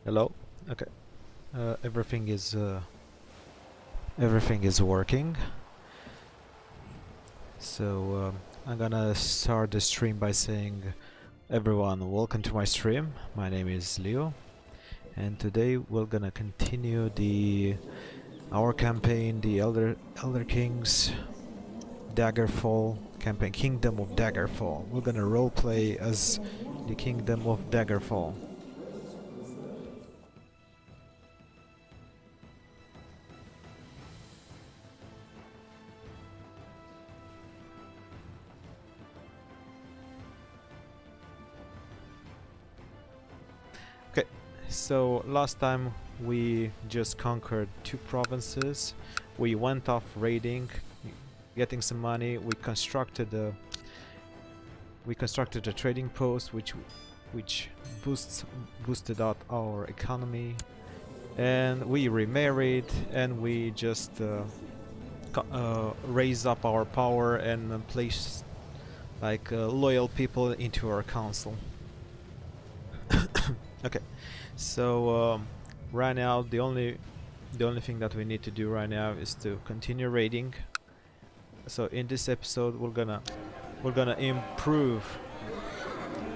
Hello. Okay. Everything is working. So I'm gonna start the stream by saying, everyone, welcome to my stream. My name is Leo, and today we're gonna continue our campaign, the Elder Kings Daggerfall campaign, Kingdom of Daggerfall. We're gonna roleplay as the Kingdom of Daggerfall. Okay, so last time we just conquered 2 provinces. We went off raiding, getting some money. We constructed a trading post, which boosted out our economy, and we remarried, and we just raised up our power and placed like loyal people into our council. Okay, so right now the only thing that we need to do right now is to continue raiding. So in this episode we're gonna improve.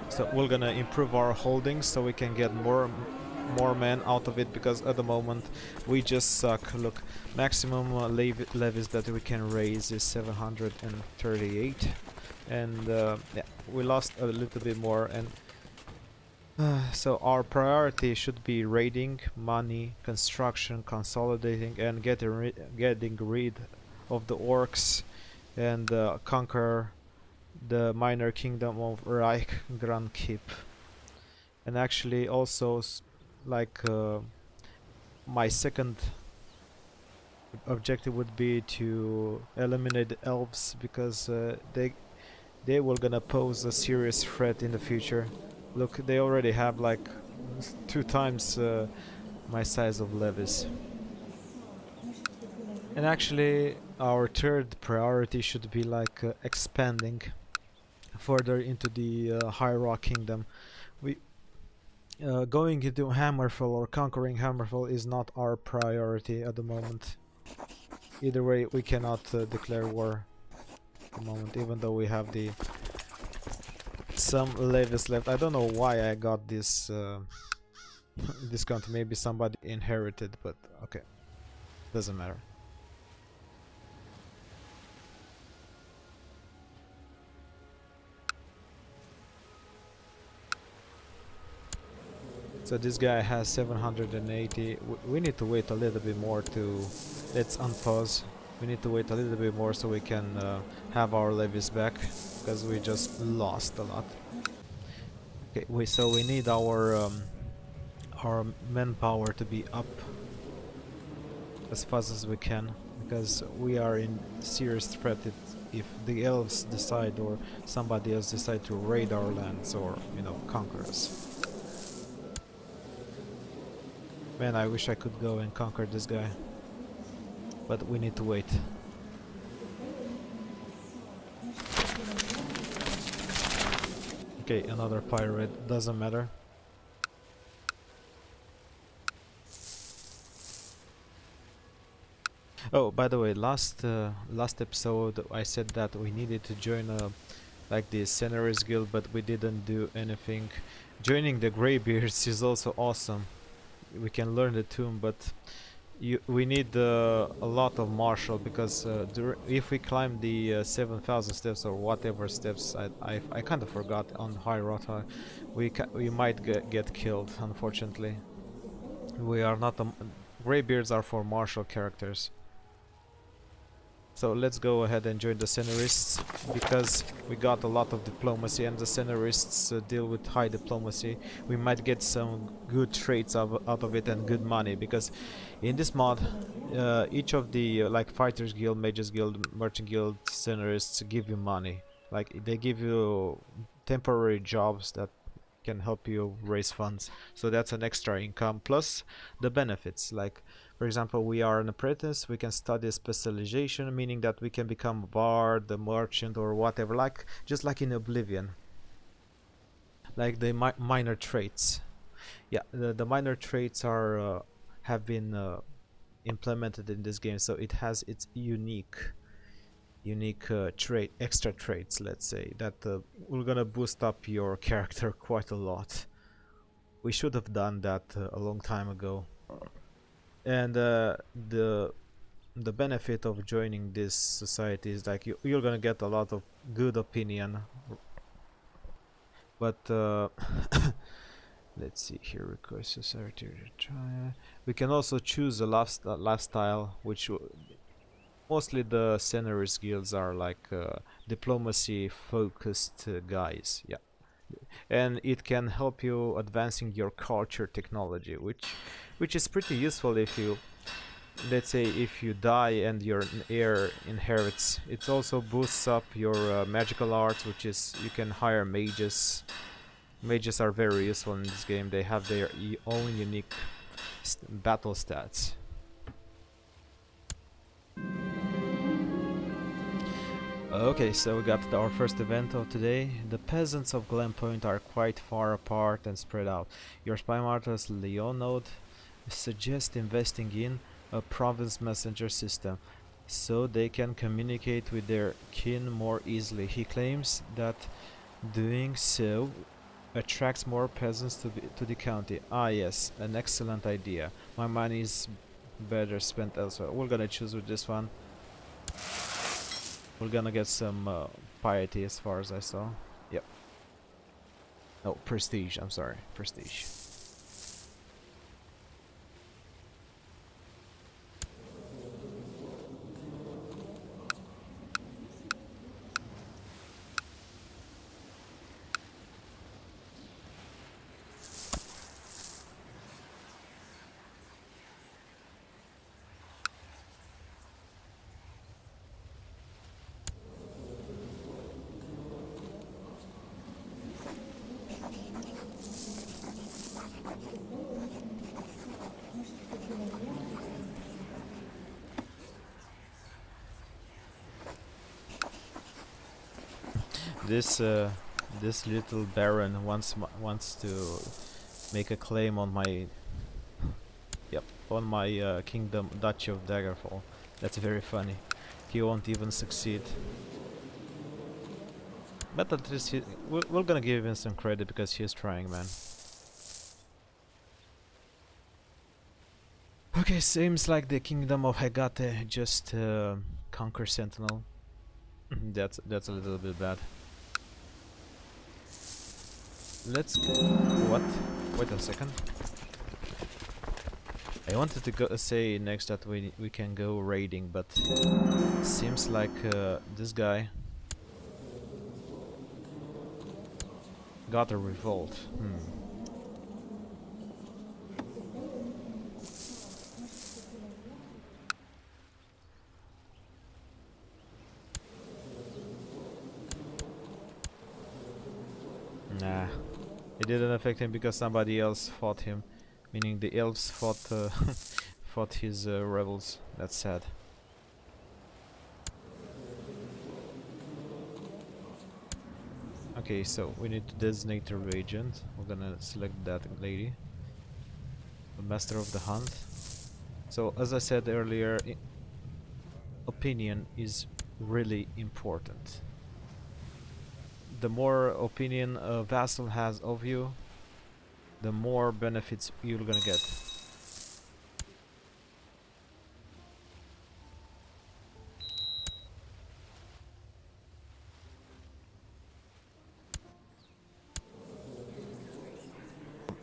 So we're gonna improve our holdings so we can get more men out of it, because at the moment we just suck. Look, maximum levies that we can raise is 738, and yeah, we lost a little bit more. And so our priority should be raiding, money, construction, consolidating, and getting rid of the orcs, and conquer the minor kingdom of Reich Grand Keep. And actually also like my second objective would be to eliminate the elves, because they will gonna pose a serious threat in the future. Look, they already have like 2 times my size of levies. And actually our third priority should be like expanding further into the High Rock Kingdom. We going into Hammerfell or conquering Hammerfell is not our priority at the moment. Either way, we cannot declare war at the moment, even though we have some levies left. I don't know why I got this discount. Maybe somebody inherited, but okay, doesn't matter. So this guy has 780. We need to wait a little bit more to... Let's unpause. We need to wait a little bit more so we can have our levies back, because we just lost a lot. Okay, so we need our manpower to be up as fast as we can, because we are in serious threat if the elves decide, or somebody else decide, to raid our lands, or conquer us. Man, I wish I could go and conquer this guy, but we need to wait. Okay, another pirate, doesn't matter. Oh, by the way, last episode I said that we needed to join like the Scenarist Guild, but we didn't do anything. Joining the Greybeards is also awesome. We can learn the tomb, but we need a lot of martial, because if we climb the 7,000 steps or whatever steps, I kind of forgot, on High Rota, we might get killed, unfortunately. We are not Greybeards are for martial characters. So let's go ahead and join the Scenarists, because we got a lot of diplomacy, and the Scenarists deal with high diplomacy. We might get some good traits out of it, and good money, because in this mod each of the like Fighters Guild, Mages Guild, Merchant Guild, Scenarists give you money. Like, they give you temporary jobs that can help you raise funds, so that's an extra income, plus the benefits. Like, for example, we are an apprentice, we can study specialization, meaning that we can become a bard, a merchant, or whatever, like just like in Oblivion, like the minor traits. Yeah, the minor traits are have been implemented in this game, so it has its unique trait, extra traits, let's say, that will gonna boost up your character quite a lot. We should have done that a long time ago. And the benefit of joining this society is like you're gonna get a lot of good opinion, but let's see here, request society to try. We can also choose a lifestyle, which mostly the Senaries guilds are like diplomacy focused guys. Yeah, and it can help you advancing your culture technology, which is pretty useful if you, let's say, if you die and your heir inherits. It also boosts up your magical arts, which is you can hire mages. Mages are very useful in this game. They have their own unique battle stats. Okay, so we got our first event of today. The peasants of Glenpoint are quite far apart and spread out. Your spy martyr's Leon node suggests investing in a province messenger system so they can communicate with their kin more easily. He claims that doing so attracts more peasants to the county. Ah yes, an excellent idea. My money is better spent elsewhere. We're gonna choose with this one. We're gonna get some piety as far as I saw. Yep. No, prestige, I'm sorry. Prestige. This little baron wants to make a claim on my on my kingdom, Duchy of Daggerfall. That's very funny. He won't even succeed. But at least we're gonna give him some credit because he's trying, man. Okay, seems like the kingdom of Hegate just conquer Sentinel. That's a little bit bad. Let's what? Wait a second. I wanted to go say next that we can go raiding, but seems like this guy got a revolt. Nah, it didn't affect him because somebody else fought him, meaning the elves fought fought his rebels. That's sad. Okay, so we need to designate a regent. We're gonna select that lady, the master of the hunt. So as I said earlier, opinion is really important. The more opinion a vassal has of you, the more benefits you're gonna get.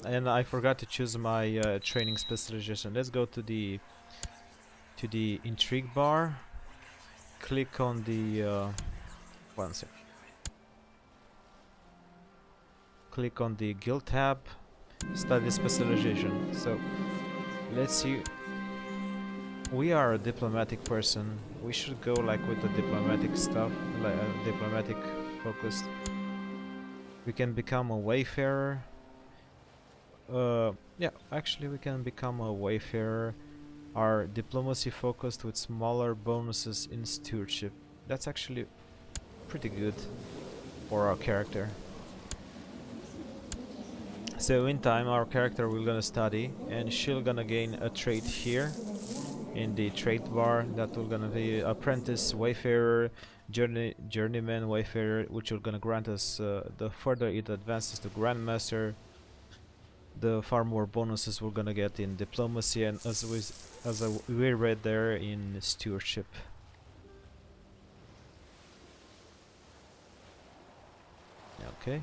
And I forgot to choose my training specialization. Let's go to the intrigue bar. Click on the one sec. Click on the guild tab. Study specialization. So let's see. We are a diplomatic person. We should go like with the diplomatic stuff, like diplomatic focused. We can become a wayfarer. Yeah, actually we can become a wayfarer. Our diplomacy focused with smaller bonuses in stewardship. That's actually pretty good for our character. So in time our character will gonna study and she'll gonna gain a trait here in the trait bar that will gonna be apprentice, wayfarer, journeyman, wayfarer, which will gonna grant us the further it advances to grandmaster, the far more bonuses we're gonna get in diplomacy and we read there in stewardship. Okay,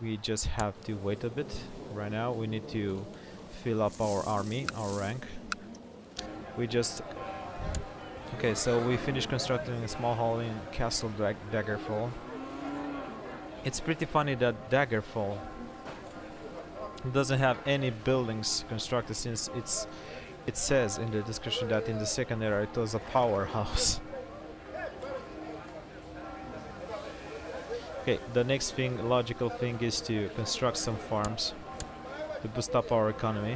we just have to wait a bit. Right now we need to fill up our army, our rank. We just okay, so we finished constructing a small hall in Castle Daggerfall. It's pretty funny that Daggerfall doesn't have any buildings constructed, since it says in the description that in the second era it was a powerhouse. Okay, the next thing, logical thing, is to construct some farms to boost up our economy.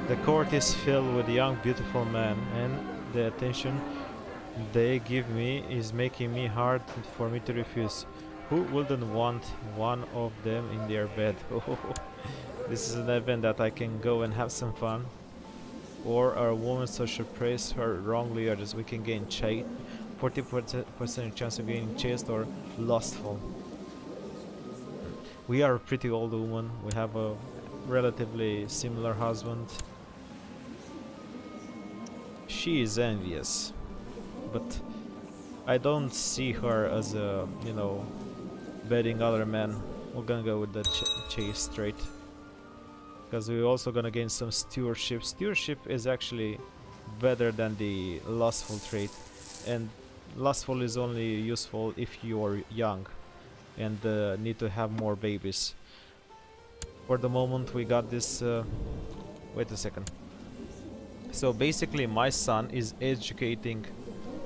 The court is filled with young beautiful men, and the attention they give me is making me hard for me to refuse. Who wouldn't want one of them in their bed? This is an event that I can go and have some fun. Or a woman social praise her wrongly, or just we can gain 40% chance of getting chased or lustful. We are a pretty old woman. We have a relatively similar husband. She is envious, but I don't see her as a, you know, betting other men. We're gonna go with the chase straight, because we're also gonna gain some stewardship. Stewardship is actually better than the lustful trait, and lustful is only useful if you're young and need to have more babies. For the moment we got this wait a second. So basically my son is educating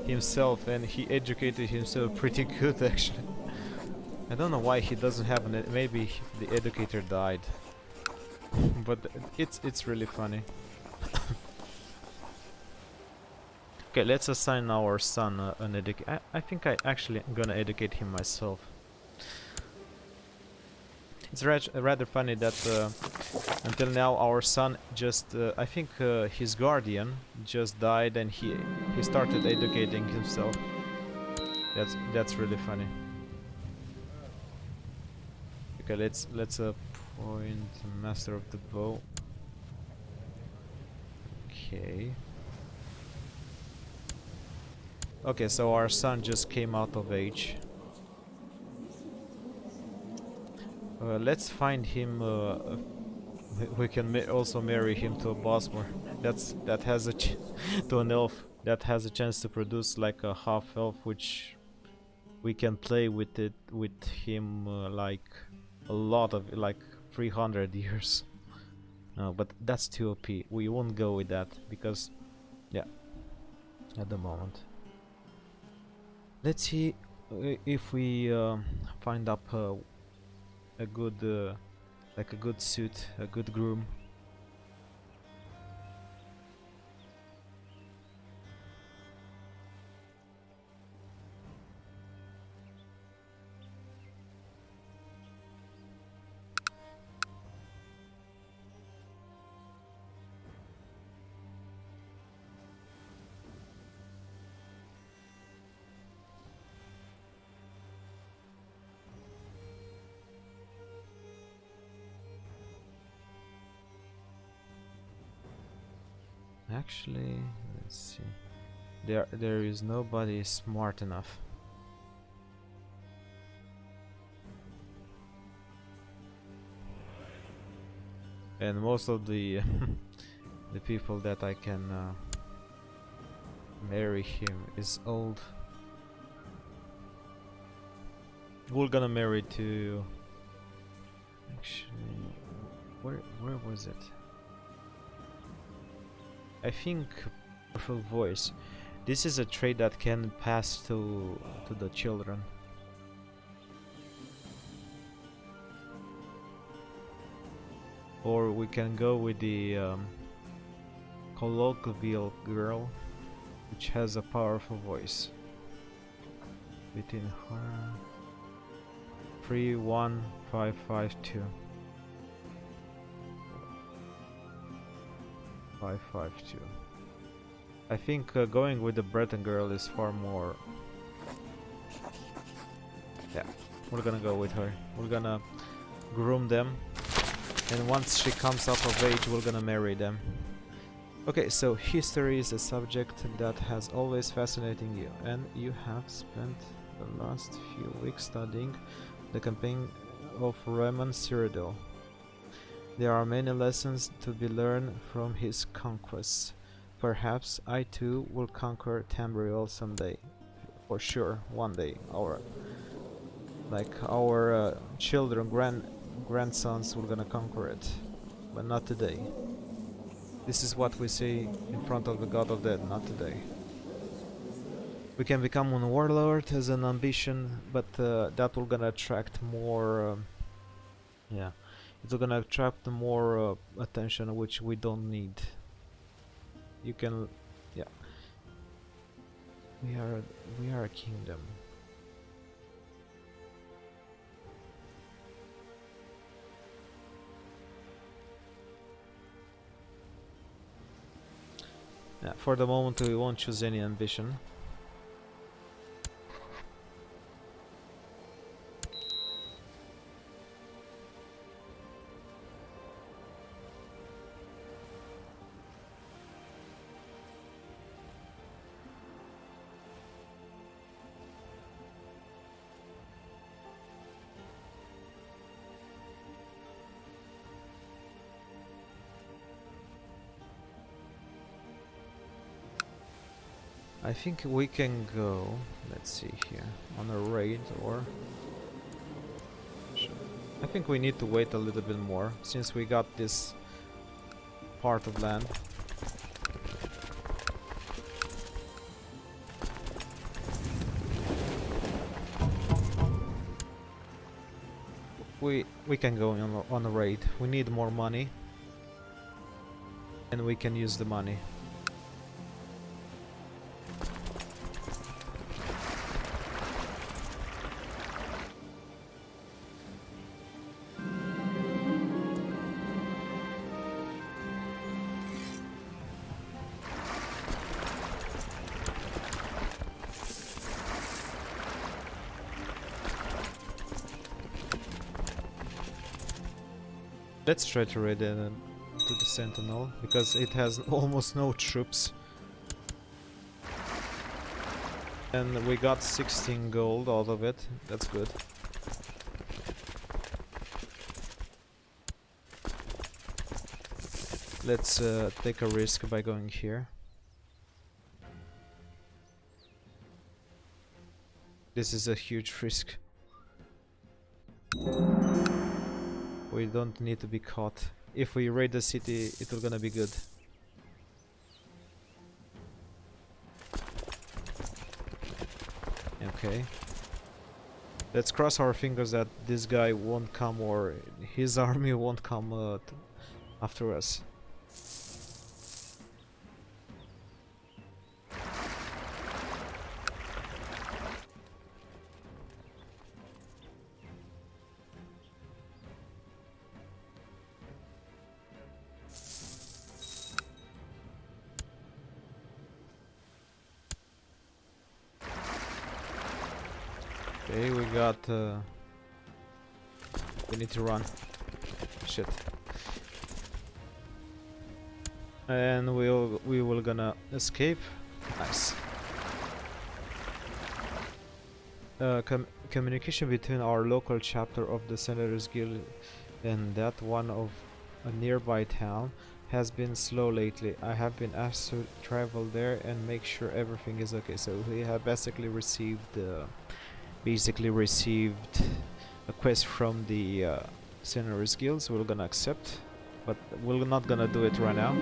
himself, and he educated himself pretty good actually. I don't know why he doesn't have an maybe the educator died. But it's really funny. Okay, let's assign our son an educator. I think I actually am gonna educate him myself. It's rather funny that until now our son just I think his guardian just died and he started educating himself. That's really funny. Okay, let's point master of the bow. Okay. Okay, so our son just came out of age. Let's find him. We can also marry him to a bossmore. That has a to an elf that has a chance to produce like a half elf, which we can play with him like a lot of like 300 years. No, but that's too OP. We won't go with that because, yeah, at the moment. Let's see if we find up a good like a good suit, a good groom. Actually, let's see. There is nobody smart enough. And most of the the people that I can marry him is old. We're gonna marry to actually where was it? I think powerful voice. This is a trait that can pass to the children. Or we can go with the colloquial girl, which has a powerful voice. between 31552. 552. I think going with the Breton girl is far more. Yeah, we're gonna go with her. We're gonna groom them, and once she comes up of age, we're gonna marry them. Okay, so history is a subject that has always fascinated you, and you have spent the last few weeks studying the campaign of Roman Cyrodiil. There are many lessons to be learned from his conquests. Perhaps I too will conquer Tamriel someday. For sure, one day. Our children, grandsons, we're gonna conquer it, but not today. This is what we say in front of the God of Death, not today. We can become a warlord as an ambition, but that will gonna attract more. Yeah, it's gonna attract more attention, which we don't need. You can, yeah. We are a kingdom. Yeah, for the moment we won't choose any ambition. I think we can go, let's see here, on a raid or... I think we need to wait a little bit more, since we got this part of land. We can go on a raid. We need more money. And we can use the money. Let's try to raid to the Sentinel, because it has almost no troops. And we got 16 gold out of it, that's good. Let's take a risk by going here. This is a huge risk. We don't need to be caught. If we raid the city, it will gonna be good. Okay. Let's cross our fingers that this guy won't come, or his army won't come after us. Okay, we got... we need to run. Shit. And we will gonna escape. Nice. Communication between our local chapter of the Senators Guild and that one of a nearby town has been slow lately. I have been asked to travel there and make sure everything is okay. So we have basically received a quest from the Senators Guild, so we're gonna accept, but we're not gonna do it right now.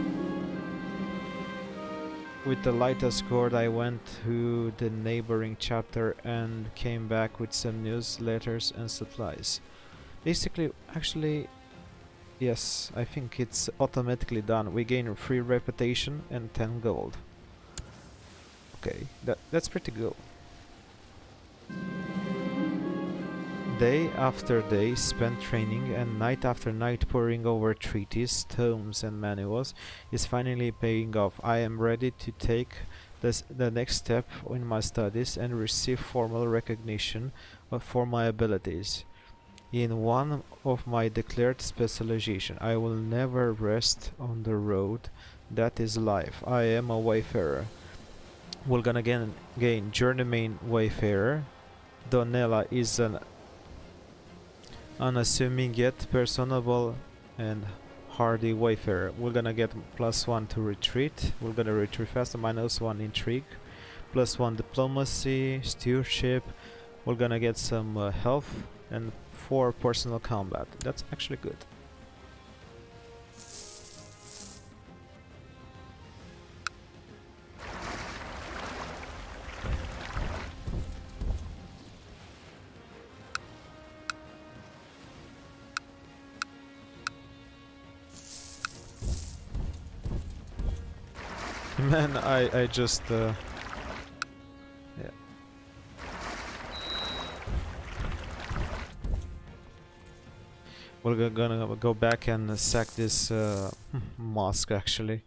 With the light escort I went to the neighboring chapter and came back with some news, letters and supplies. Basically, actually, yes, I think it's automatically done. We gain free reputation and 10 gold. Okay, that's pretty good. Day after day spent training and night after night poring over treaties, tomes and manuals is finally paying off. I am ready to take the next step in my studies and receive formal recognition for my abilities. In one of my declared specialization, I will never rest on the road that is life. I am a wayfarer. We're gonna gain journeyman wayfarer. Donella is an unassuming yet personable and hardy wayfarer. We're gonna get +1 to retreat. We're gonna retreat faster, -1 intrigue, +1 diplomacy, stewardship. We're gonna get some health and 4 personal combat. That's actually good. Man, I just yeah. We're gonna go back and sack this mosque actually.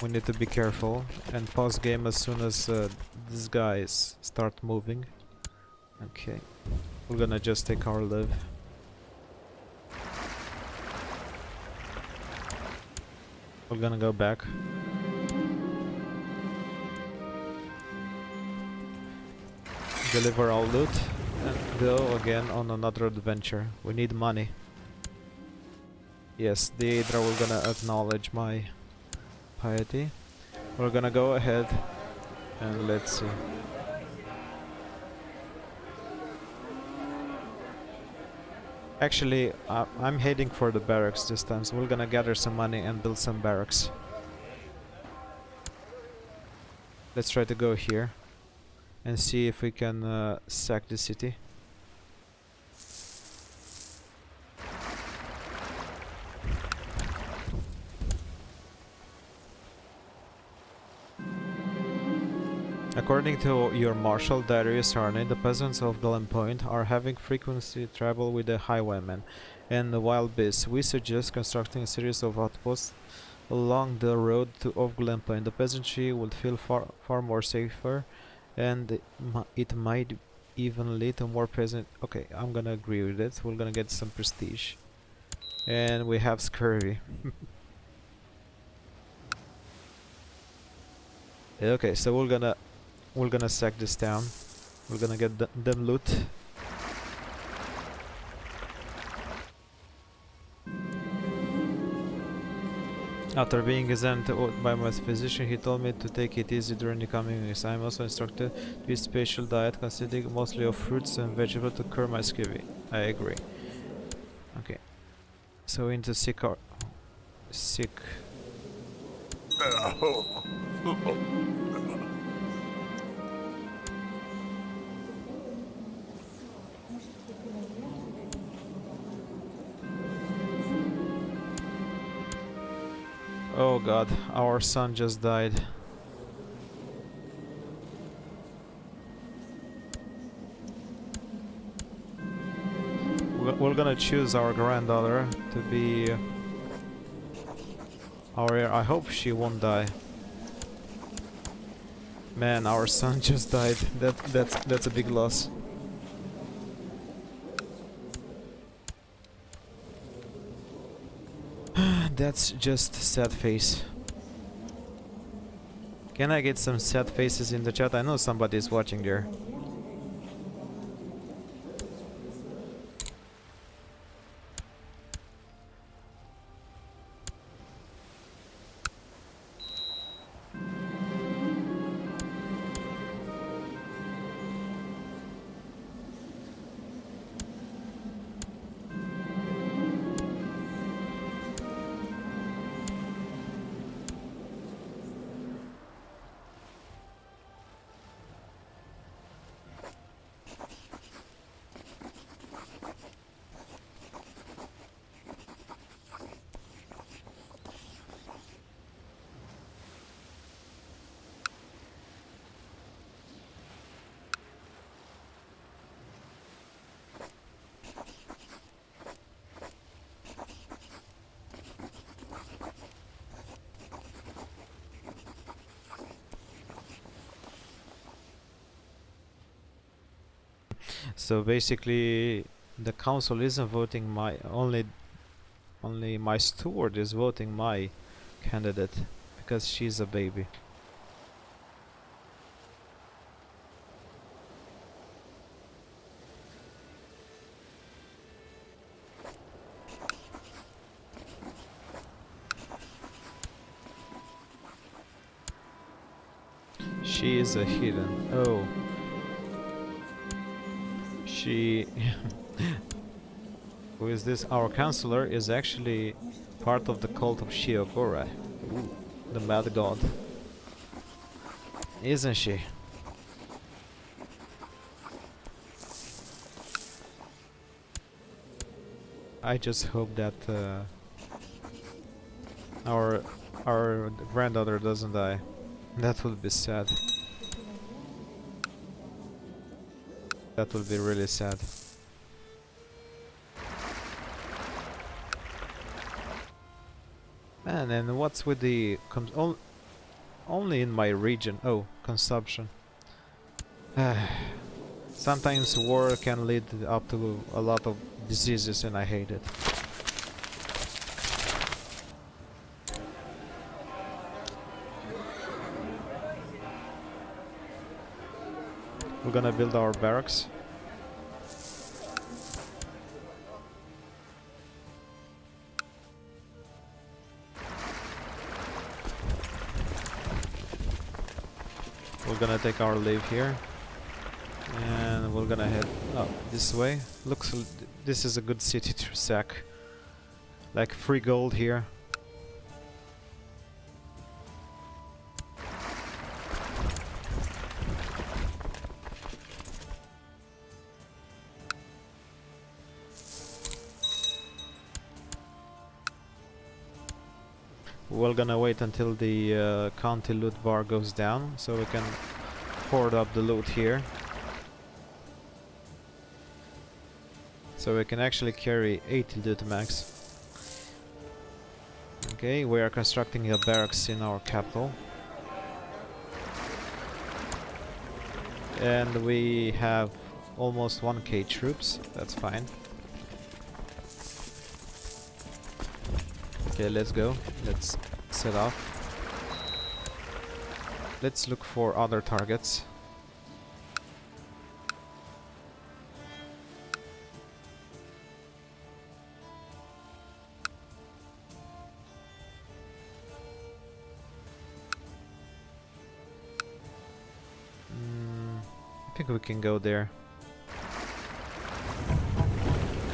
We need to be careful and pause game as soon as these guys start moving. Okay. We're gonna just take our live. We're gonna go back. Deliver our loot and go again on another adventure. We need money. Yes, the Hydra will gonna acknowledge my piety. We're gonna go ahead and let's see. Actually, I'm heading for the barracks this time, so we're gonna gather some money and build some barracks. Let's try to go here and see if we can sack the city. According to your Marshal Darius Arne, the peasants of Glenpoint are having frequency trouble with the highwaymen and the wild beasts. We suggest constructing a series of outposts along the road of Glenpoint. The peasantry would feel far more safer, and it might even lead to more present. Okay, I'm gonna agree with it. We're gonna get some prestige, and we have scurvy. Okay, so we're gonna sack this town. We're gonna get them loot. After being examined by my physician, he told me to take it easy during the coming weeks. I am also instructed to eat special diet consisting mostly of fruits and vegetables to cure my scurvy. I agree. Okay. So into sick. Oh god, our son just died. We're gonna choose our granddaughter to be our heir. I hope she won't die. Man, our son just died. That's a big loss. That's just sad face. Can I get some sad faces in the chat? I know somebody's watching there. So basically, the council isn't voting my only my steward is voting my candidate because she's a baby. She is a hidden. Oh. She... Who is this? Our counselor is actually part of the cult of Shiogora. Ooh, the mad god. Isn't she? I just hope that our granddaughter doesn't die. That would be sad. That would be really sad. Man, and what's with the only in my region? Oh, consumption. Sometimes war can lead up to a lot of diseases, and I hate it. We're gonna build our barracks. We're gonna take our leave here. And we're gonna head up this way. Looks this is a good city to sack. Like free gold here. We're gonna wait until the county loot bar goes down so we can hoard up the loot here. So we can actually carry 80 loot max. Okay, we are constructing a barracks in our capital. And we have almost 1k troops, that's fine. Okay, let's go. Let's set off. Let's look for other targets. I think we can go there.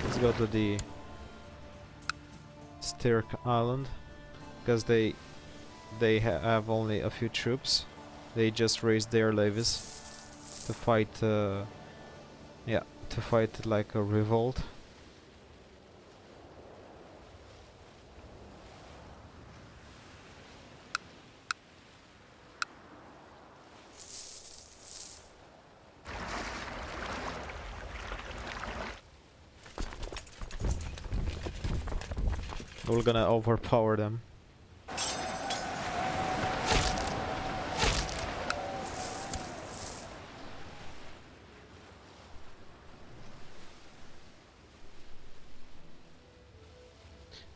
Let's go to the Stirk Island because they have only a few troops. They just raised their levies to fight to fight like a revolt. We're gonna overpower them.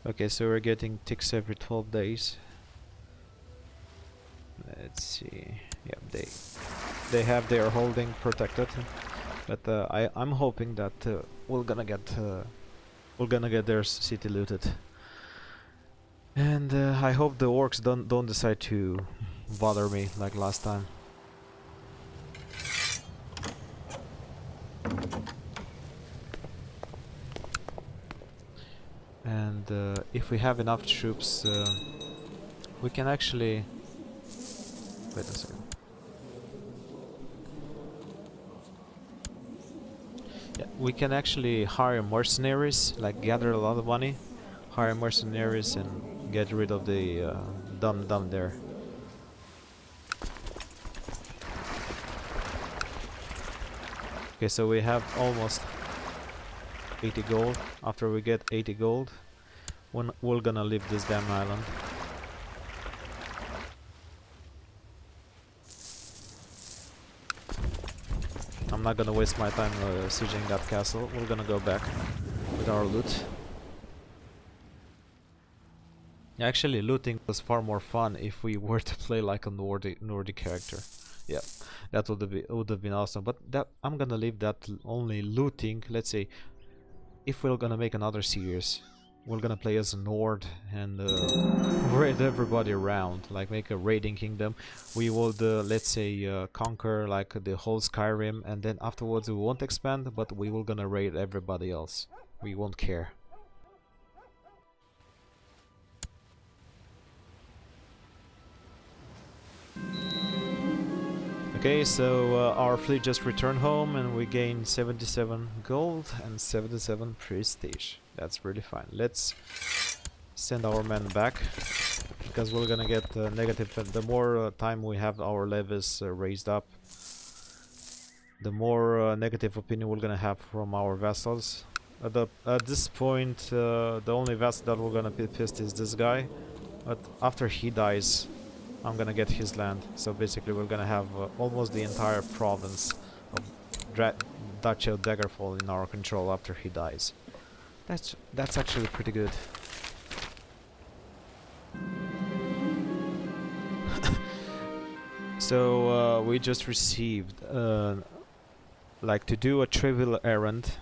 Okay, so we're getting ticks every 12 days. Let's see. Yeah, they have their holding protected, but I'm hoping that we're gonna get their city looted. And I hope the orcs don't decide to bother me like last time. And if we have enough troops, we can actually... Wait a second. Yeah, we can actually hire mercenaries, like gather a lot of money, hire mercenaries and get rid of the dumb there. Okay, so we have almost 80 gold. After we get 80 gold, we're gonna leave this damn island. I'm not gonna waste my time sieging that castle. We're gonna go back with our loot. Actually, looting was far more fun if we were to play like a Nordic character. Yeah, that would have been awesome. But that I'm gonna leave that only looting. Let's say if we're gonna make another series, we're gonna play as a Nord and raid everybody around, like make a raiding kingdom. We would let's say conquer like the whole Skyrim, and then afterwards we won't expand, but we will gonna raid everybody else. We won't care. Okay, so our fleet just returned home and we gained 77 gold and 77 prestige. That's really fine. Let's send our men back because we're gonna get negative. The more time we have our levies raised up, the more negative opinion we're gonna have from our vassals. At this point, the only vassal that we're gonna be pissed is this guy, but after he dies, I'm gonna get his land. So basically we're gonna have almost the entire province of Duchy of Daggerfall in our control after he dies. That's actually pretty good. So we just received like to do a trivial errand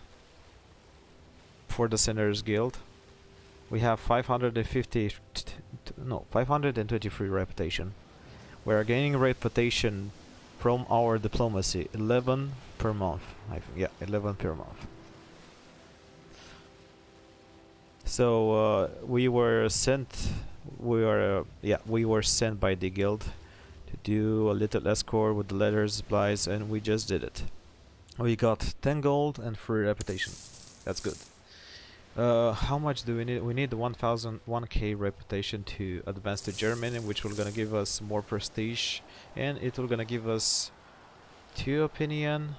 for the Senators Guild. We have 523 reputation. We are gaining reputation from our diplomacy, 11 per month. I think, yeah, 11 per month. So we were sent. We were sent by the guild to do a little escort with the letters, supplies, and we just did it. We got 10 gold and 3 reputation. That's good. How much do we need? We need 1k reputation to advance to Germany, which will gonna give us more prestige, and it will gonna give us 2 opinion.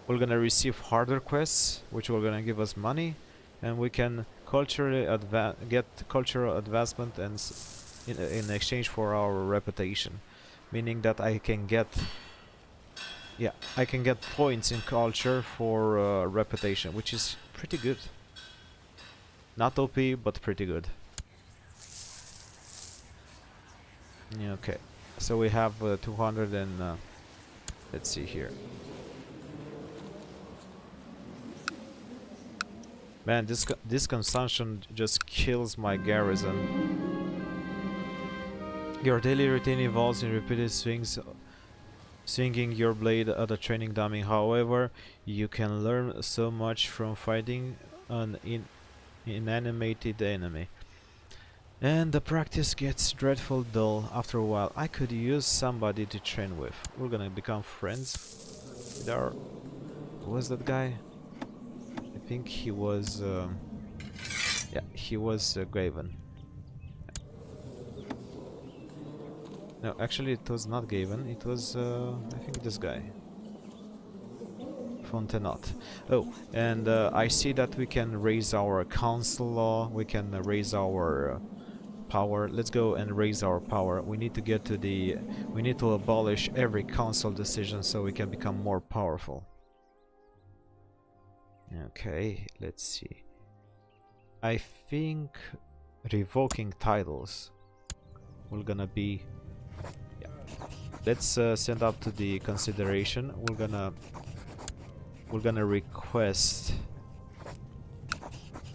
We're gonna receive harder quests, which will gonna give us money, and we can culturally get cultural advancement and in exchange for our reputation, meaning that I can get points in culture for reputation, which is pretty good. Not OP, but pretty good. Yeah, okay, so we have 200 and let's see here. Man, this consumption just kills my garrison. Your daily routine involves in repeated swinging your blade at a training dummy. However, you can learn so much from fighting an inanimated enemy, and the practice gets dreadful dull after a while. I could use somebody to train with. We're gonna become friends with our... Who was that guy? I think he was yeah, he was Graven. No, actually it was not Gaven, it was I think this guy, Fontenot. Oh, and I see that we can raise our council law, we can raise our power. Let's go and raise our power. We need to get to the... we need to abolish every council decision so we can become more powerful. Okay, let's see. I think revoking titles will gonna be... yeah. Let's send up to the consideration. We're gonna request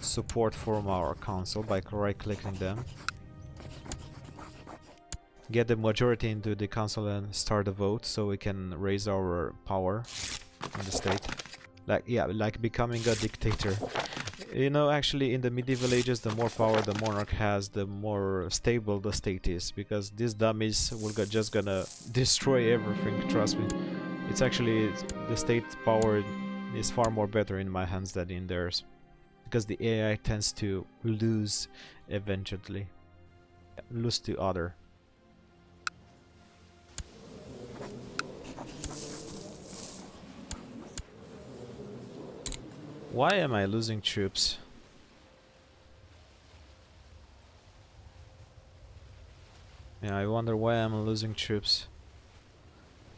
support from our council by right-clicking them. Get the majority into the council and start a vote so we can raise our power in the state. Like, yeah, like becoming a dictator. You know, actually in the medieval ages, the more power the monarch has, the more stable the state is, because these dummies will just gonna destroy everything, trust me. It's actually, the state power is far more better in my hands than in theirs, because the AI tends to lose eventually. Lose to other. Why am I losing troops? Yeah, I wonder why I'm losing troops.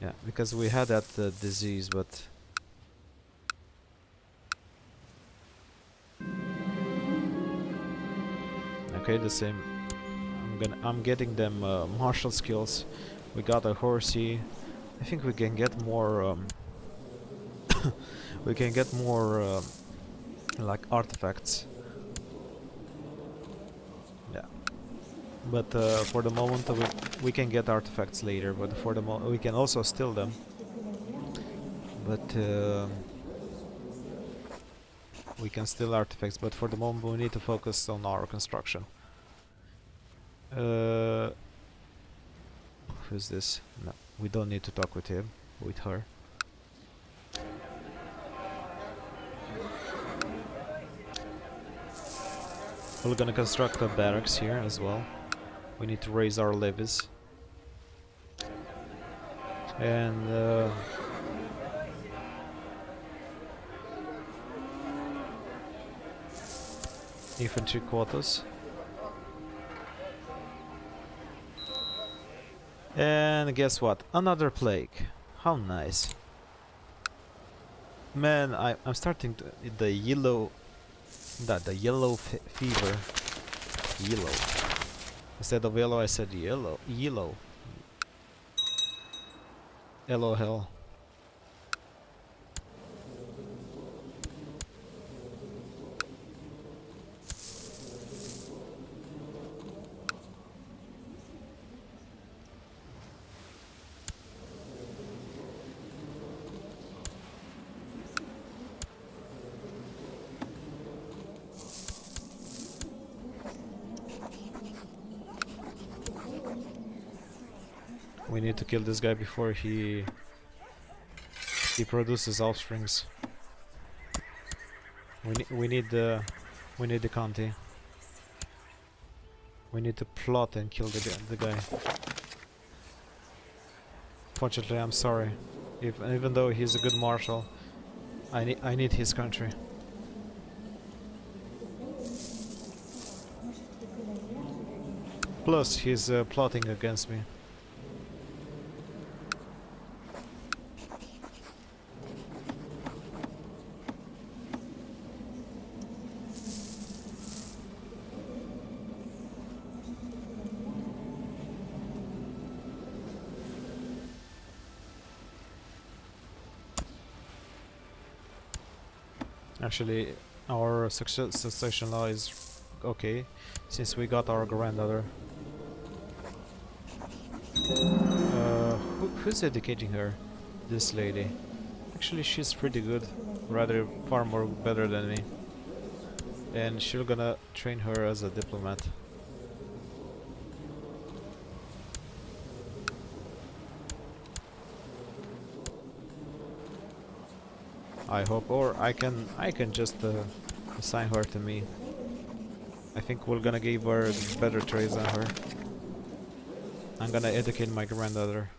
Yeah, because we had that disease, but okay, the same. I'm getting them martial skills. We got a horsey. I think we can get more. We can get more like artifacts. Yeah, but for the moment we can get artifacts later. But for the we can also steal them. But we can steal artifacts. But for the moment we need to focus on our construction. Who's this? No, we don't need to talk with him. With her. We're gonna construct a barracks here as well. We need to raise our levies. And infantry quotas. And guess what? Another plague. How nice. Man, I'm starting to the yellow fever. Yellow. Instead of yellow I said yellow. Yellow. Yellow hell. We need to kill this guy before he produces offsprings. We need the Conti. We need to plot and kill the guy. Fortunately, I'm sorry. Even though he's a good marshal, I need his country. Plus, he's plotting against me. Actually, our succession law is okay, since we got our granddaughter. Who's educating her? This lady. Actually, she's pretty good, rather far more better than me. And she's gonna train her as a diplomat. I hope, or I can just assign her to me. I think we're gonna give her better traits than her. I'm gonna educate my granddaughter.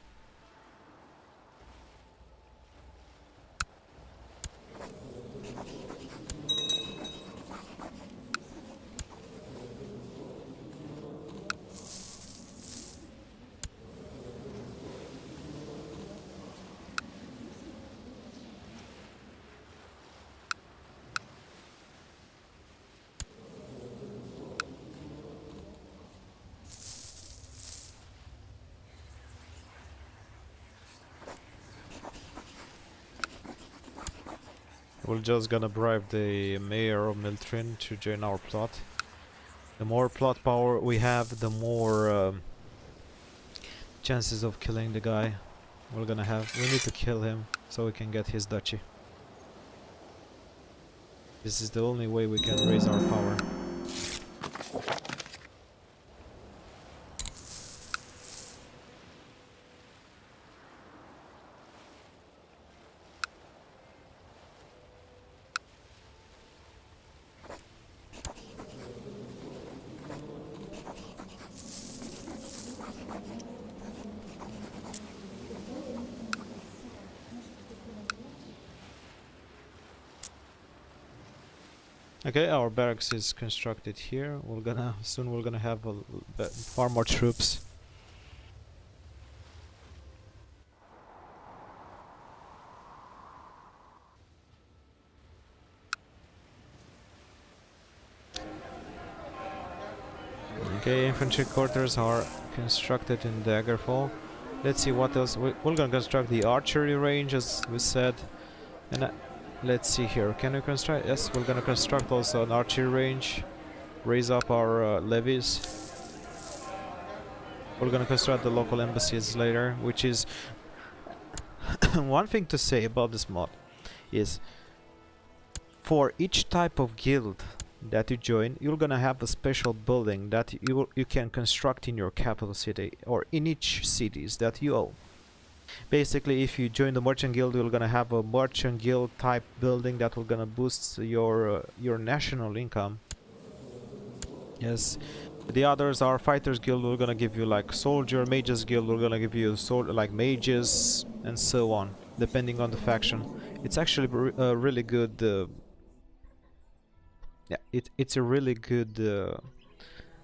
We're just gonna bribe the mayor of Miltrin to join our plot. The more plot power we have, the more chances of killing the guy we're gonna have. We need to kill him so we can get his duchy. This is the only way we can raise our power. Okay, our barracks is constructed here. Soon we're gonna have far more troops. Okay, infantry quarters are constructed in Daggerfall. Let's see what else. We're gonna construct the archery range as we said. And let's see here. Can we construct? Yes, we're gonna construct also an archery range. Raise up our levies. We're gonna construct the local embassies later, which is one thing to say about this mod is for each type of guild that you join, you're gonna have a special building that you can construct in your capital city or in each cities that you own. Basically, if you join the merchant guild, you're gonna have a merchant guild type building that will gonna boost your national income. Yes. The others are fighters guild. We're gonna give you like soldier, mages guild. We're gonna give you like mages and so on, depending on the faction. It's actually a really good. Yeah, it's a really good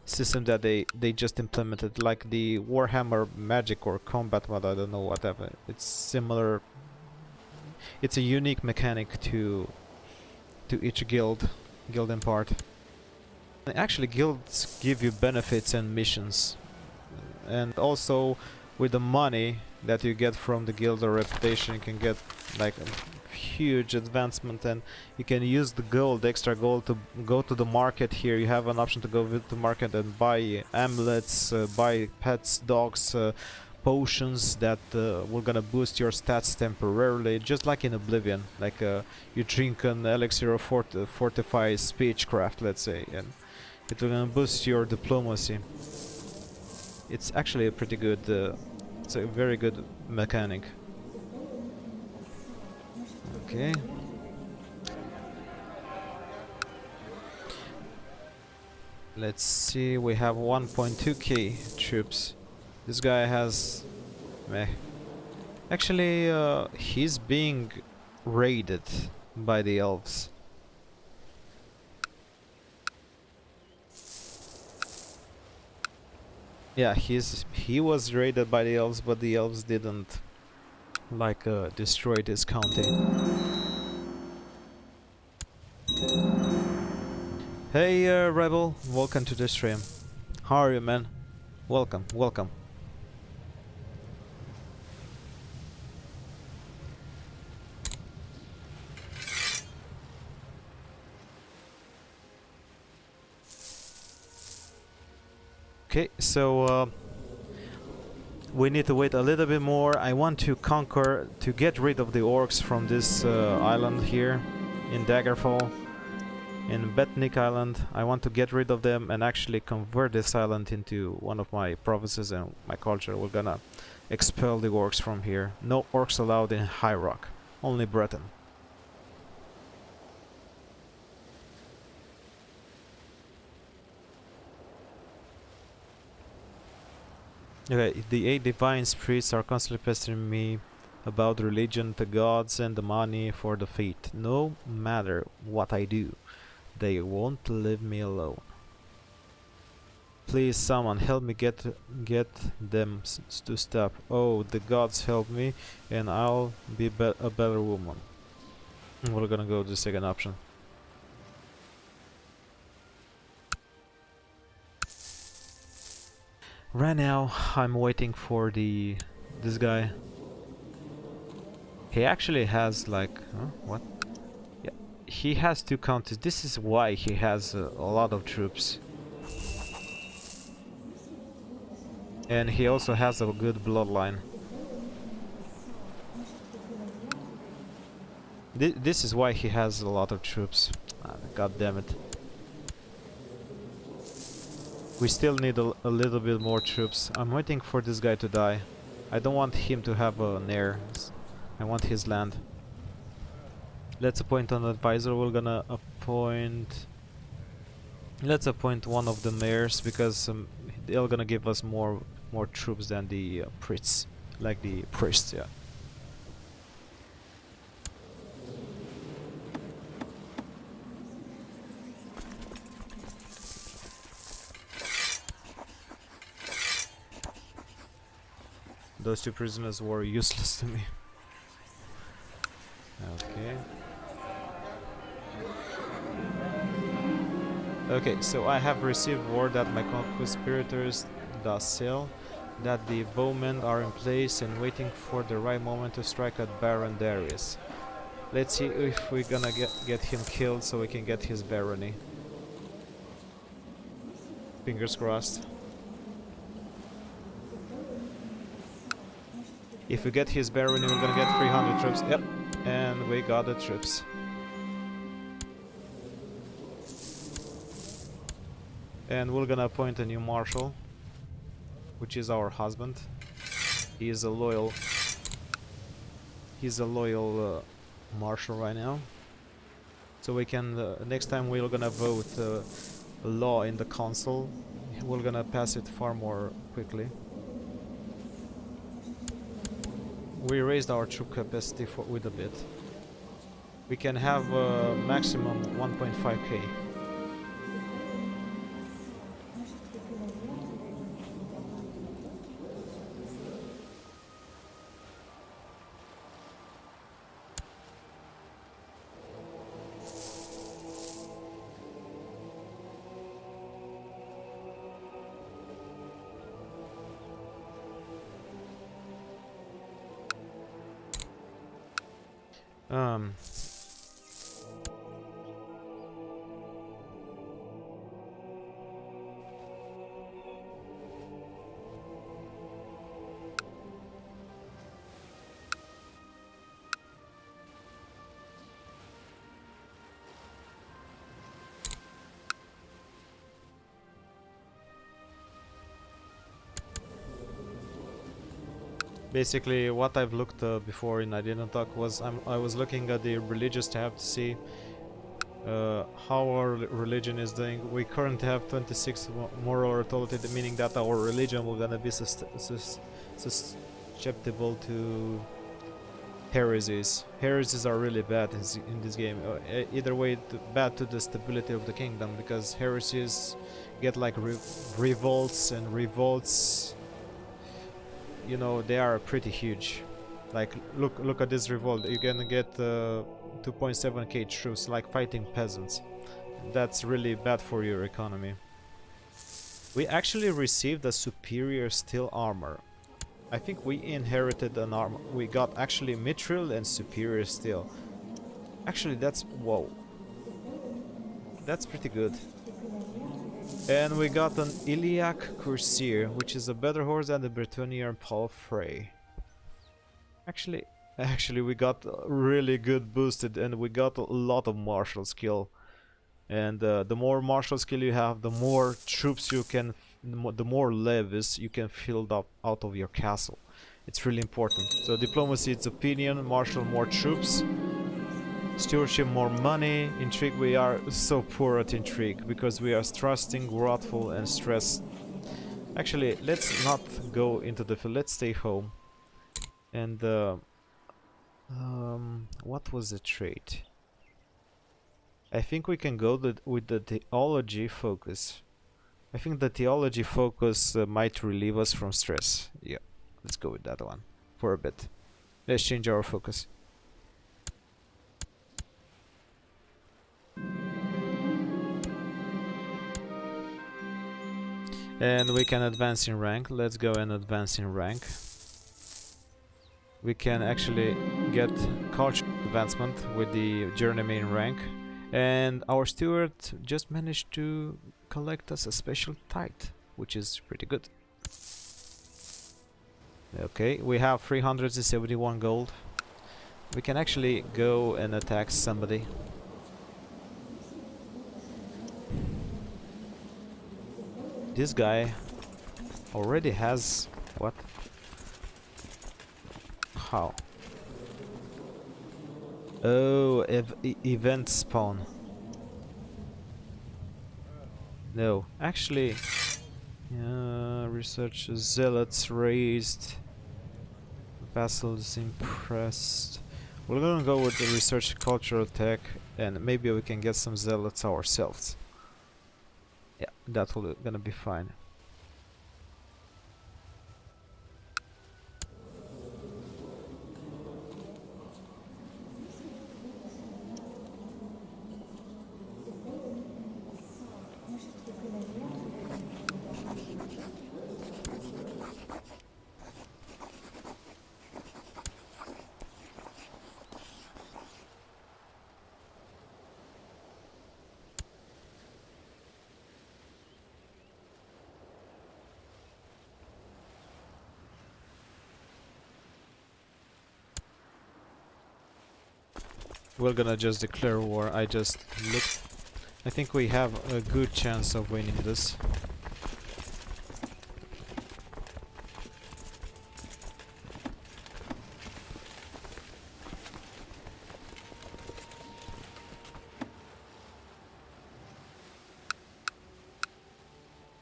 system that they just implemented, like the Warhammer Magic or Combat mod. I don't know, whatever. It's similar. It's a unique mechanic to each guild in part. Actually, guilds give you benefits and missions, and also with the money that you get from the guild or reputation, you can get like a huge advancement, and you can use the gold, extra gold, to go to the market. Here you have an option to go to the market and buy amulets, buy pets, dogs, potions that will gonna boost your stats temporarily, just like in Oblivion. Like you drink an elixir of fortify speechcraft, let's say, and it will boost your diplomacy. It's actually a pretty good, it's a very good mechanic. Okay. Let's see, we have 1.2k troops. This guy has... meh. Actually, he's being raided by the elves. Yeah, he was raided by the elves, but the elves didn't like destroy this county. Hey Rebel, welcome to the stream. How are you, man? Welcome, welcome. Okay, so we need to wait a little bit more. I want to get rid of the orcs from this island here in Daggerfall, in Betnik Island. I want to get rid of them and actually convert this island into one of my provinces and my culture. We're gonna expel the orcs from here. No orcs allowed in High Rock, only Breton. Okay, the 8 divine priests are constantly pestering me about religion, the gods, and the money for the fate. No matter what I do, they won't leave me alone. Please, someone help me get them to stop. Oh, the gods help me, and I'll be a better woman. We're gonna go to the second option. Right now, I'm waiting for this guy. He actually has like... huh? What? Yeah, he has 2 counties. This is why he has a lot of troops. And he also has a good bloodline. This is why he has a lot of troops. God damn it. We still need a little bit more troops. I'm waiting for this guy to die. I don't want him to have an heir. I want his land. Let's appoint an advisor. We're gonna appoint... let's appoint one of the mayors, because they're gonna give us more troops than the priests. Like the priests, yeah. Those 2 prisoners were useless to me. Okay. Okay, so I have received word that my conspirators, the cell, that the bowmen are in place and waiting for the right moment to strike at Baron Darius. Let's see if we're gonna get him killed so we can get his barony. Fingers crossed. If we get his barony, we're gonna get 300 troops. Yep, and we got the troops. And we're gonna appoint a new marshal, which is our husband. He is a loyal. He's a loyal marshal right now. So we can next time we're gonna vote law in the council. We're gonna pass it far more quickly. We raised our troop capacity with a bit. We can have maximum 1.5k. Um, Basically, what I've looked before in I didn't talk was I was looking at the religious tab to see how our religion is doing. We currently have 26 moral authority, meaning that our religion will gonna be susceptible to heresies. Heresies are really bad in this game. Either way, bad to the stability of the kingdom, because heresies get like revolts, and revolts, you know, they are pretty huge. Like, look at this revolt. You're gonna get 2.7k troops, like fighting peasants. That's really bad for your economy. We actually received a superior steel armor. I think we inherited an armor. We got actually mithril and superior steel. Actually, that's whoa. That's pretty good. And we got an Iliac Crusader, which is a better horse than the Bretonnian Palfrey. Actually, we got really good boosted, and we got a lot of martial skill. And the more martial skill you have, the more troops you can, the more levies you can fill up out of your castle. It's really important. So diplomacy, it's opinion, martial, more troops. Stewardship, more money. Intrigue, we are so poor at intrigue because we are trusting, wrathful, and stressed. Actually, let's not go into the field. Let's stay home. And what was the trait? I think we can go with the theology focus. I think the theology focus might relieve us from stress. Yeah, let's go with that one for a bit. Let's change our focus. And we can advance in rank. Let's go and advance in rank. We can actually get culture advancement with the journeyman rank. And our steward just managed to collect us a special tithe, which is pretty good. Okay, we have 371 gold. We can actually go and attack somebody. This guy already has what? How? Oh, event spawn. No, actually, research zealots raised. Vassals impressed. We're gonna go with the research cultural tech, and maybe we can get some zealots ourselves. Yeah, that will gonna be fine. we're gonna just declare war. I just looked. I think we have a good chance of winning this.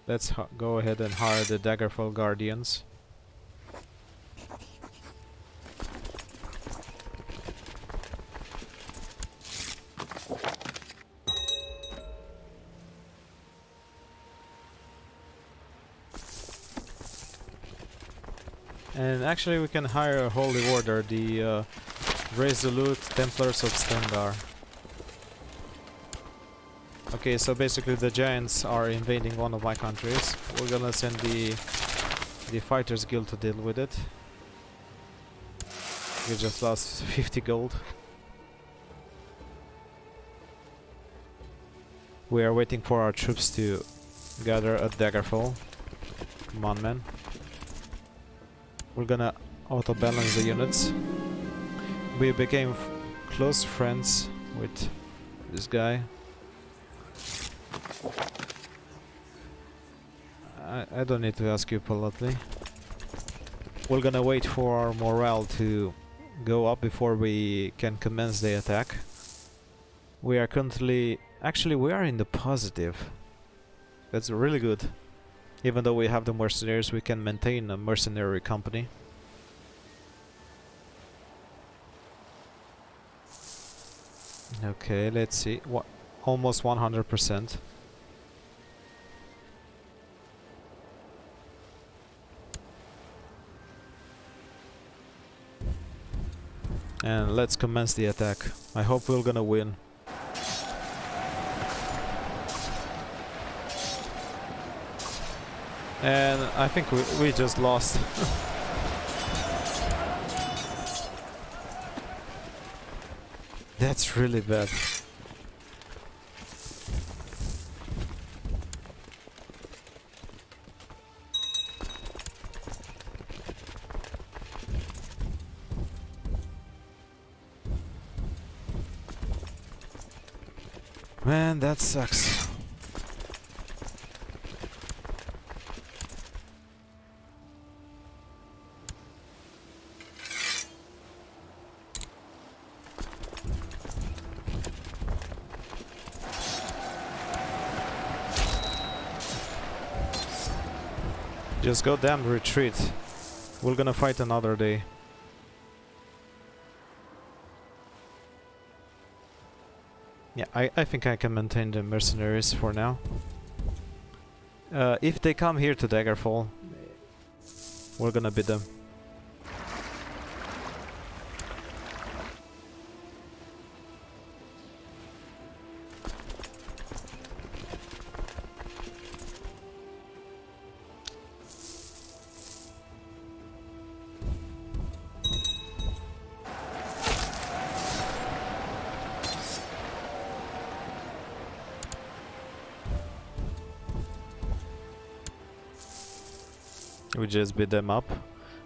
Let's go ahead and hire the Daggerfall Guardians. And actually we can hire a Holy Order, the Resolute Templars of Stendarr. Okay, so basically the giants are invading one of my countries. We're gonna send the Fighters Guild to deal with it. We just lost 50 gold. We are waiting for our troops to gather at Daggerfall. Come on, man. We're gonna auto-balance the units. We became close friends with this guy. I don't need to ask you politely. We're gonna wait for our morale to go up before we can commence the attack. We are currently... Actually, we are in the positive. That's really good. Even though we have the mercenaries, we can maintain a mercenary company. Okay, let's see. Almost 100%. And let's commence the attack. I hope we're gonna win. And I think we just lost. That's really bad. Man, that sucks. Just go damn retreat. We're gonna fight another day. Yeah, I think I can maintain the mercenaries for now. If they come here to Daggerfall, we're gonna beat them. We just beat them up.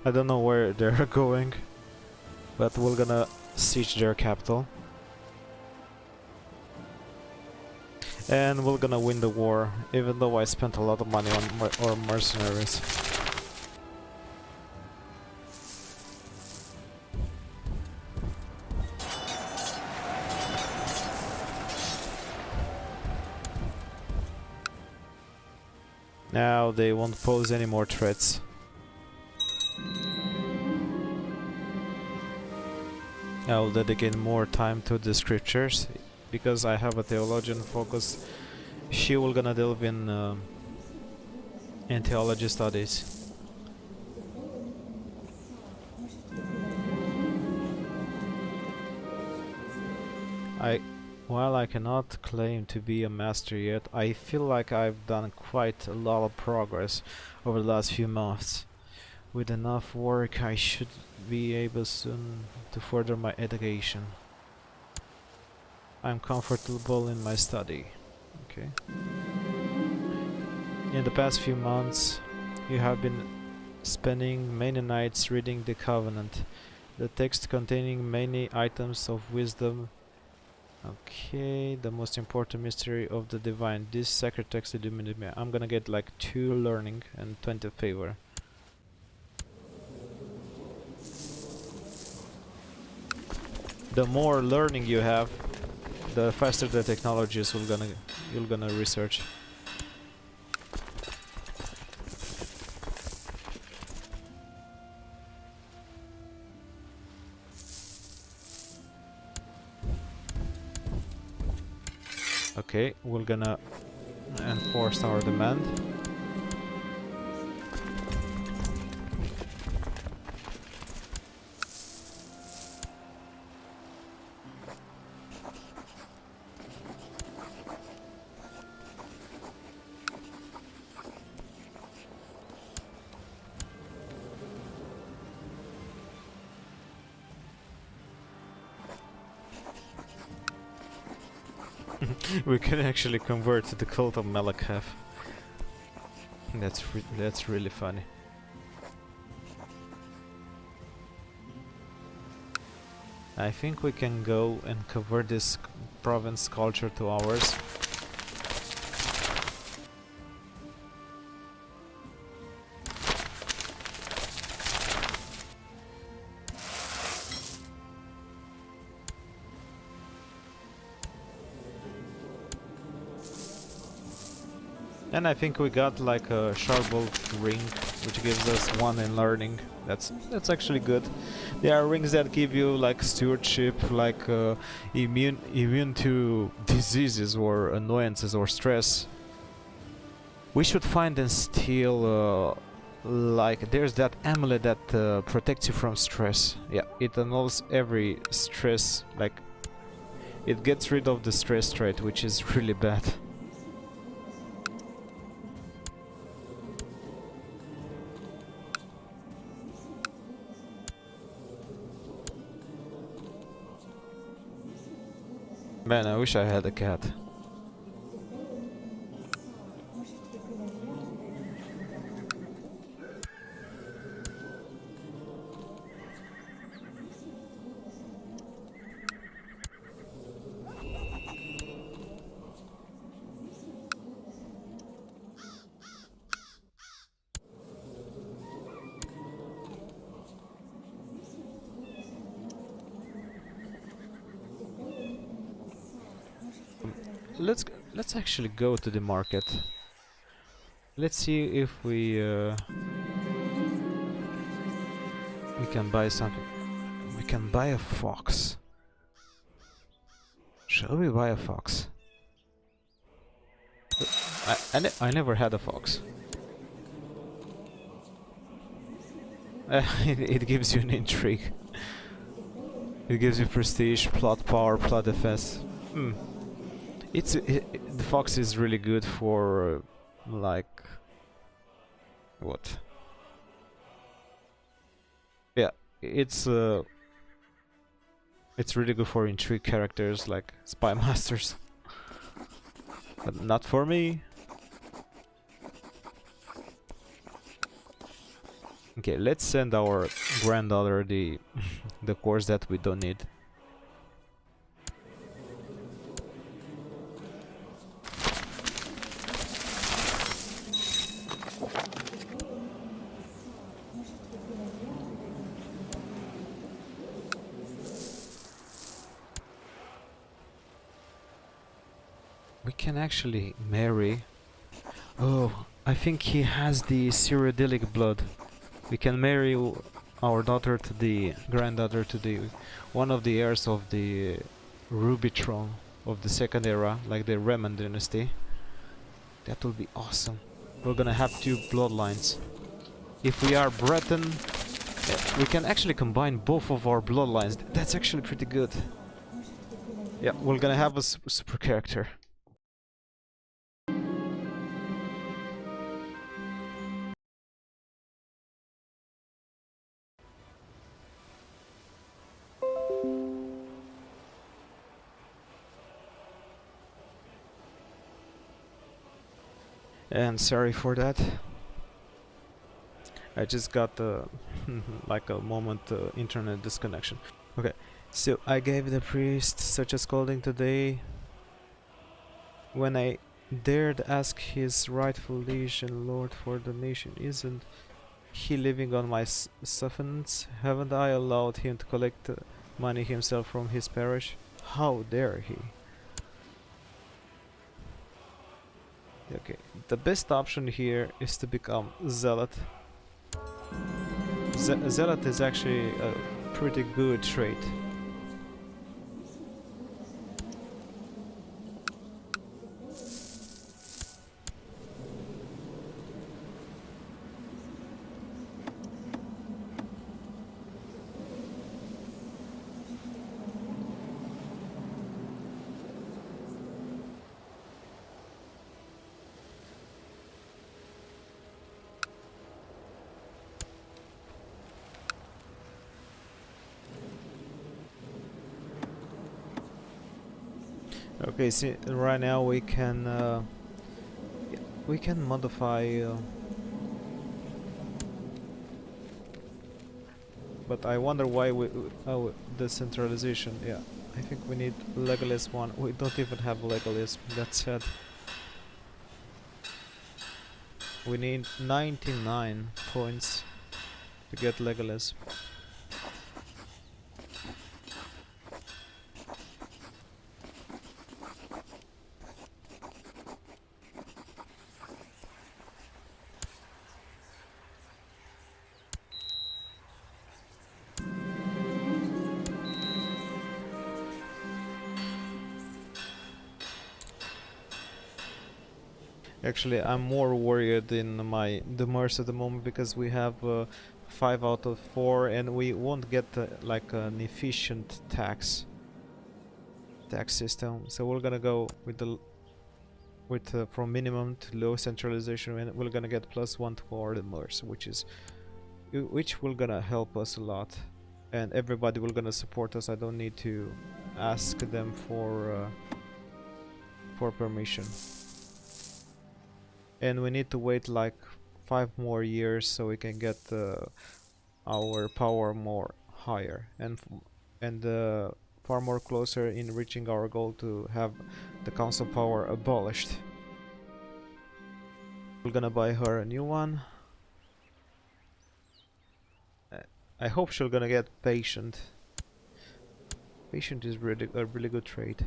I don't know where they're going, but we're gonna siege their capital. And we're gonna win the war, even though I spent a lot of money on our mercenaries. Now they won't pose any more threats. I'll dedicate more time to the scriptures, because I have a theologian focus. She will gonna delve in theology studies. While I cannot claim to be a master yet, I feel like I've done quite a lot of progress over the last few months. With enough work, I should be able soon to further my education. I'm comfortable in my study. Okay. In the past few months, you have been spending many nights reading the Covenant, the text containing many items of wisdom Okay, the most important mystery of the divine. This sacred text illuminated me. I'm gonna get like 2 learning and 20 favor. The more learning you have, the faster the technologies you're gonna research. Okay, we're gonna enforce our demand. We can actually convert to the cult of Malakath. That's really funny. I think we can go and convert this province culture to ours. And I think we got like a sharp-bolt ring, which gives us 1 in learning. That's actually good. There are rings that give you like stewardship, like immune to diseases or annoyances or stress. We should find and steal. Like there's that amulet that protects you from stress. Yeah, it annuls every stress. Like it gets rid of the stress trait, which is really bad. Man, I wish I had a cat. Let's actually go to the market. Let's see if we can buy something. We can buy a fox. Shall we buy a fox? I never had a fox. It gives you an intrigue. It gives you prestige, plot power, plot defense. The fox is really good for like what? Yeah, it's really good for intrigue characters like spy masters, but not for me. Okay, let's send our granddaughter the the course that we don't need. We can actually marry. Oh, I think he has the Cyrodiilic blood. We can marry our daughter to the granddaughter to the one of the heirs of the Ruby throne of the second era, like the Reman dynasty. That will be awesome. We're gonna have 2 bloodlines. If we are Breton, we can actually combine both of our bloodlines. That's actually pretty good. Yeah, we're gonna have a super character. And sorry for that. I just got like a moment internet disconnection. Okay, So I gave the priest such a scolding today when I dared ask his rightful liege and lord for donation. Isn't he living on my suffrance? Haven't I allowed him to collect money himself from his parish? How dare he? Okay, the best option here is to become zealot. Zealot is actually a pretty good trait. Okay, see, right now we can modify, but I wonder why oh, the centralization. Yeah, I think we need Legolas one. We don't even have Legolas. That's sad. We need 99 points to get Legolas. Actually, I'm more worried in my Demers at the moment because we have 5 out of 4 and we won't get like an efficient tax system. So we're gonna go with the from minimum to low centralization, and we're gonna get +1 to our Demers, which will gonna help us a lot, and everybody will gonna support us. I don't need to ask them for permission. And we need to wait like 5 more years so we can get our power more higher and far more closer in reaching our goal to have the council power abolished. We're gonna buy her a new one. I hope she's gonna get patient. Patient is really a really good trait.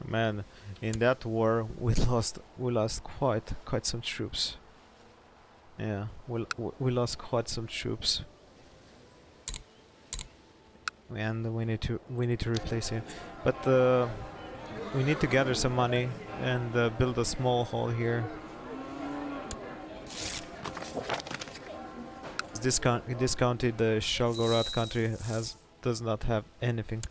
Man, in that war we lost quite some troops. Yeah, we lost quite some troops, and we need to replace him. But we need to gather some money and build a small hall here. This county, the Shalgorod country, does not have anything.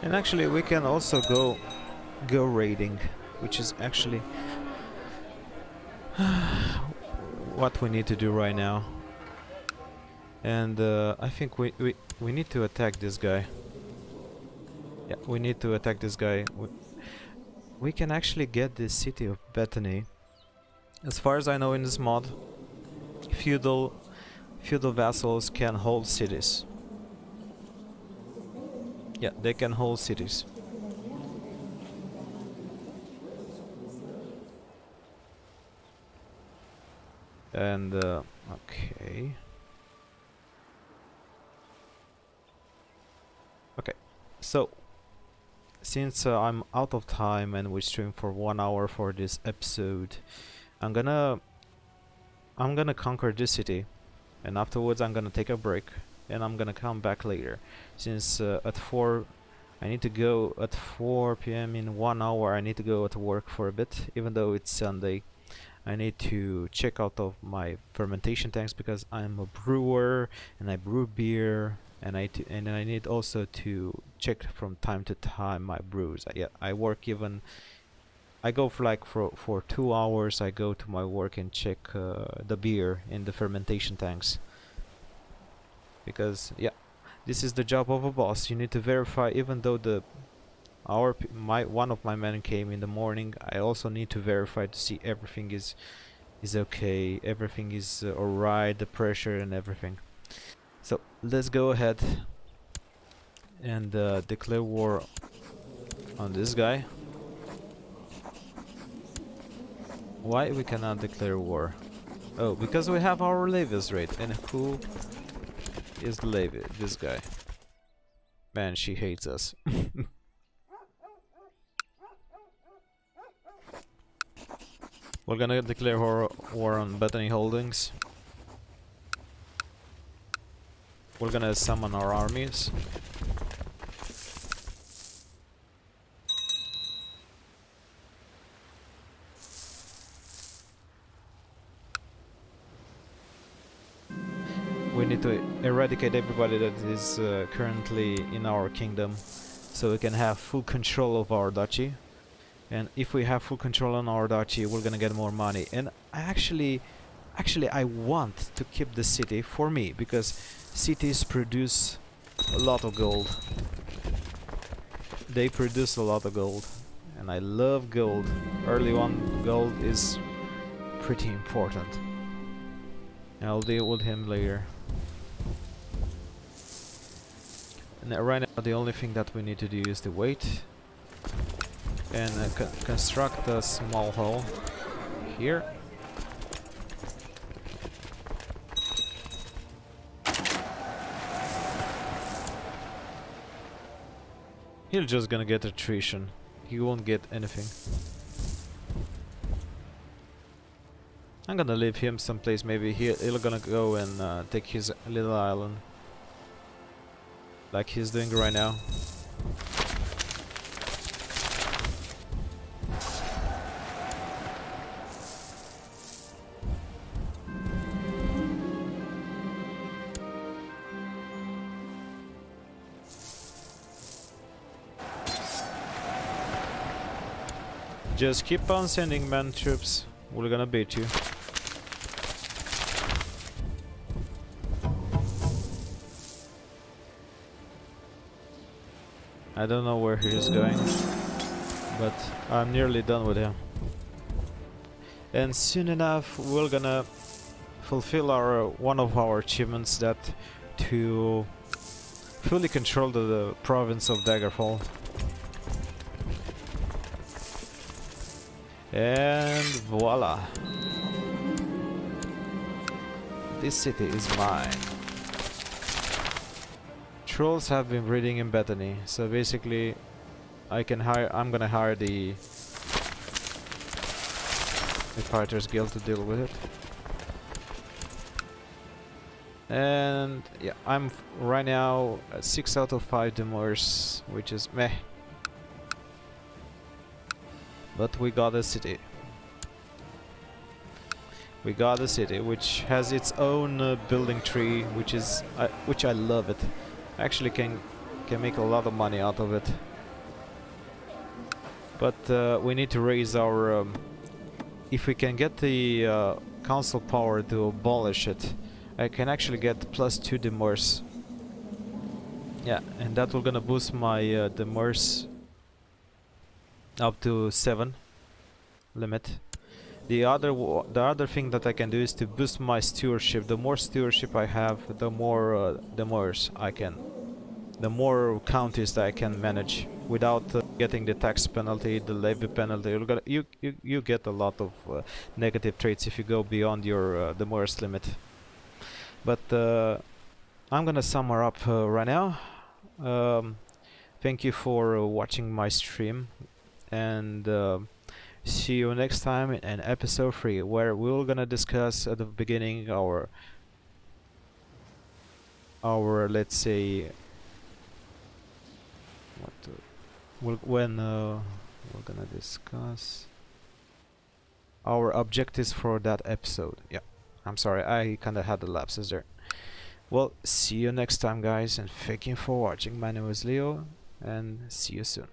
And actually we can also go raiding, which is actually what we need to do right now. And I think we need to attack this guy. Yeah, we need to attack this guy. We can actually get the city of Bethany. As far as I know in this mod, feudal vassals can hold cities. Yeah, they can hold cities. And okay. So since I'm out of time and we stream for 1 hour for this episode, I'm gonna conquer this city, and afterwards I'm gonna take a break, and I'm gonna come back later. Since at 4 I need to go at 4 p.m. in 1 hour. I need to go to work for a bit, even though it's Sunday. I need to check out of my fermentation tanks because I'm a brewer and I brew beer, and I need also to check from time to time my brews. Yeah, I work even. I go for like for 2 hours. I go to my work and check the beer in the fermentation tanks, because yeah, this is the job of a boss. You need to verify, even though one of my men came in the morning, I also need to verify to see everything is okay, everything is alright, the pressure and everything. So let's go ahead and declare war on this guy. Why we cannot declare war? Oh, because we have our levies rate. And who is the levy? This guy. Man, she hates us. We're gonna declare war on Bethany Holdings. We're gonna summon our armies. We need to eradicate everybody that is currently in our kingdom, so we can have full control of our duchy. And if we have full control on our duchy, we're gonna get more money. And actually I want to keep the city for me, because cities produce a lot of gold. They produce a lot of gold, and I love gold. Early on, gold is pretty important. And I'll deal with him later. And right now the only thing that we need to do is to wait and construct a small hall here. He's just gonna get attrition. He won't get anything. I'm gonna leave him someplace. Maybe he'll gonna go and take his little island, like he's doing right now. Just keep on sending man troops. We're gonna beat you. I don't know where he is going, but I'm nearly done with him. And soon enough we're gonna fulfill our one of our achievements, that to fully control the province of Daggerfall. And voila! This city is mine. Trolls have been breeding in Bethany, so basically I'm gonna hire the Fighters Guild to deal with it. And yeah, I'm right now at 6 out of 5 demurs, which is meh. But we got a city. We got a city which has its own building tree, which I love it. Actually can make a lot of money out of it. But we need to raise our if we can get the council power to abolish it, I can actually get +2 demurs. Yeah, and that will gonna boost my demurs up to 7 limit. The other thing that I can do is to boost my stewardship. The more stewardship I have, the more demurs I can, the more counties that I can manage without getting the tax penalty, the levy penalty. You get a lot of negative traits if you go beyond your demurs limit. But I'm gonna sum her up right now. Thank you for watching my stream, and see you next time in episode 3, where we're gonna discuss at the beginning our let's say what when we're gonna discuss our objectives for that episode. Yeah, I'm sorry, I kinda had the lapses there. Well, see you next time, guys, and thank you for watching. My name is Leo, and see you soon.